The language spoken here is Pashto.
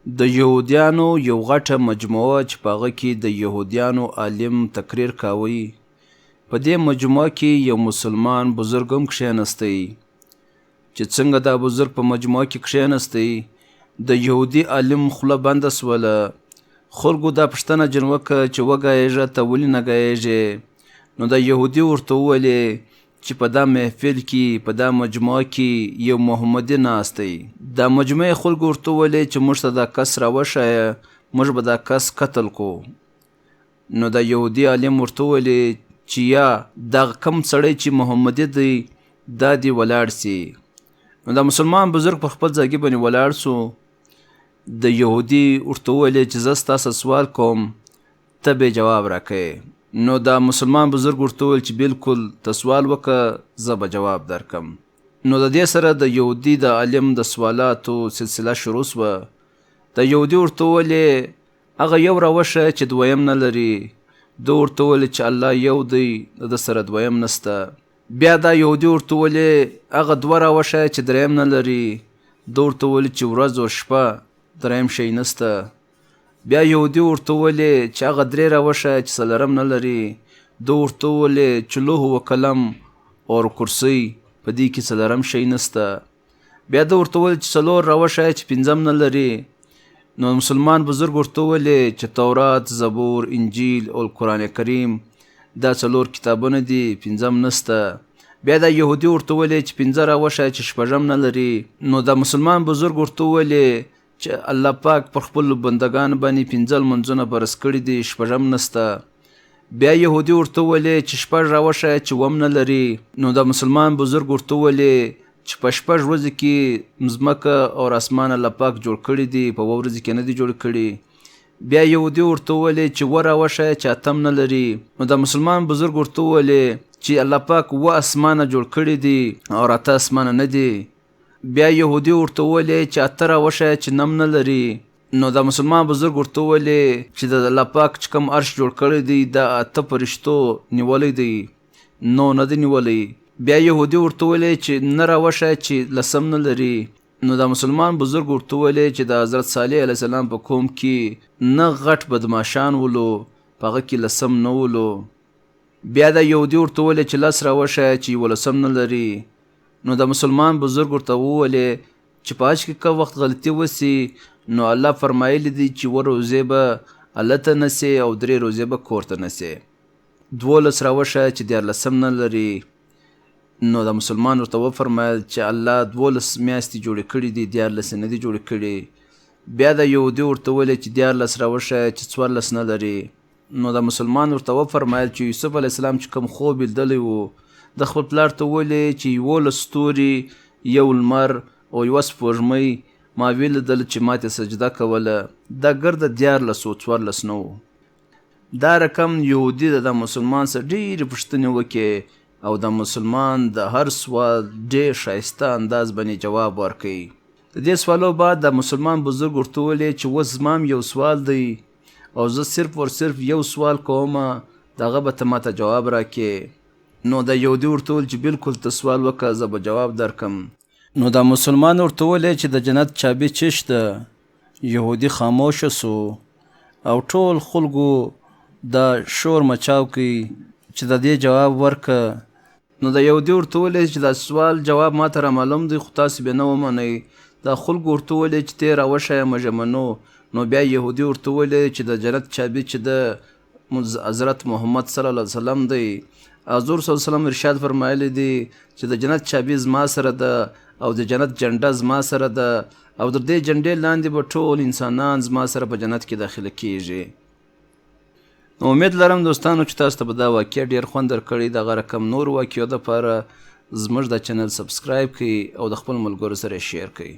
د یهودیانو یو غټه مجموعه چې په هغه کې د یهودیانو عالم تقریر کاوه. په دې مجموعه کې یو مسلمان بزرګ هم کښېنستی چې څنګه دا بزرګ په مجموعه کې کښېنستی د یهودي عالم خوله بنده سوله. خلکو دا پوښتنه جن وکړه چې وګایېږه ته ولې نه ګایېږې؟ نو د یهودي ورته وویلې چې په دا محفل کې په دا مجموعه کې یو محمدي ناست دی. دا مجموعې خلکو ورته وویلې چې موږ ته دا کس راوښایه، موږ به دا کس قتل کو. نو د یهودي عالم ورته وویلې چې یا دغه کم سړی چې محمدي دی دا دې ولاړ سي. نو د مسلمان بزرګ په خپل ځای باندې ولاړ سو. د یهودي ورته وویلې چې زه ستاسو سوال کوم ته به جواب راکړې. نو دا مسلمان بزرګ ورته وویل چې بالکل ته سوال وکړه زه به جواب درکم. نو د دې سره د یهودي د عالم د سوالاتو سلسله شروع سوه. د یهودي ورته وویلې هغه یو راوښیه چې دویم نه لري. ده ورته وویل چې الله یو دی د سره دویم نسته. بیا دا یهودي ورته وویلې هغه دوه راوښیه چې دریم نه لري. ده ورته وویل چې ورځ او شپه دریم شی نسته. بیا یهودي ورته وویلې چې هغه درې راوښیه چې څلرم نه لري. ده ورته وویلې چې لوح و قلم او کرسۍ په دې کې څلرم شی نسته. بیا ده ورته وویل چې څلور راوښیه چې پنځم نه لري. نو مسلمان بزرګ ورته وویلې چې تورات، زبور، انجیل او قرآن کریم دا څلور کتابونه دي، پنځم نسته. بیا دا یهودي ورته وویلې چې پنځه راوښیه چې شپږم نه لري. نو دا مسلمان بزرګ ورته وویلې چې الله پاک پر خپلو بندګانو باندې پنځه لمونځونه فرض کړي دي، شپږم نسته. بیا یهودي ورته وویلې چې شپږ راوښیه چې اووم نه لري. نو د مسلمان بزرګ ورته وویلې چې په شپږ ورځو کې مځمکه او اسمان الله پاک جوړ کړي دي، په اووه ورځو کې نه دي جوړ کړي. بیا یهودي ورته وویلې چې اووه راوښیه چې اتم نه لري. نو د مسلمان بزرګ ورته وویلې چې الله پاک اووه اسمانه جوړ کړي دي او اته اسمانه نه دي. بیا یهودي ورته وویلې چې اته راوښیه چې نم نه لري. نو د مسلمان بزرګ ورته وویلې چې د الله پاک چې کوم عرش جوړ کړی دی دا اته فرشتو نیولی دی، نو نه دی نیولی. بیا یهودي ورته وویلې چې نه راوښیه چې لسم نه لري. نو د مسلمان بزرګ ورته وویلې چې د حضرت صالح علیه السلام په قوم کې نه غټ بدماشان ولو، په هغه کې لسم نه ولو. بیا د یهودي ورته وویلې چې لس راوښیه چې یولسم نه لري. نو د مسلمان بزرګ ورته وویلې چې په حج کې که وخت غلطي وسي نو الله فرمایلی دی چې اووه روژې به هلته نسې او درې روژې به کور ته نسې. 12 راوښیه چې دیارلسم نه لري. نو د مسلمان ورته وفرمایل چې الله 12 میاشتې جوړې کړي دي، 14 نه دي جوړې کړي. بیا د یهودي ورته وویلې چې 14 راوښیه چې 14 نه لري. نو د مسلمان ورته وفرمایل چې یوسف علیه السلام چې کوم خوب لیدلی و د خپل پلار ته وویلې چې 11 ستوري، یو لمر او یوه سپوږمۍ ما ولیدل چې ما ته سجده کوله، دا ګرده 14 او 14 نه و. دا رقم یهودي د مسلمان سره ډېرې پوښتنې وکړې او د مسلمان د هر سوال ډېر ښایسته انداز باندې جواب ورکوي. د دې سوالو بعد د مسلمان بزرګ ورته وویلې چې اوس زما یو سوال دی او زه صرف ور صرف یو سوال کوم، د هغه به ته ماته جواب راکړې. نو د یهودي ورته وویل چې بالکل ته سوال وکړه زه به جواب درکم. نو د مسلمان ورته وویلې چې د جنت چابي چشته. یهودي خاموشه سو او ټول خلکو د شور مچاو کوي چې د دې جواب ورکه. نو د یهودي ورته وویلې چې دا سوال جواب ما ته رامعلوم دی خو تاسې به نه ومنئ. د خلکو ورته وویلې چې ته راوښیه موږ منو. نو بیا یهودي ورته وویلې چې د جنت چابي چې د حضرت محمد صلی الله علیه وسلم دی. حضور صلی الله علیه وسلم ارشاد فرمایلی دی چې د جنت چابي زما سره ده او د جنت جنډه زما سره ده او در دې جنډې لاندې به ټول انسانان زما سره په جنت کې داخله کیږي. نو امید لرم دوستانو چې تاسو ته به دا واقعه ډېر خوند درکړي. دغه رقم نور واقعو دپاره زموږ د چینل سبسکرایب کړئ او د خپل ملګرو سره شیر کړئ.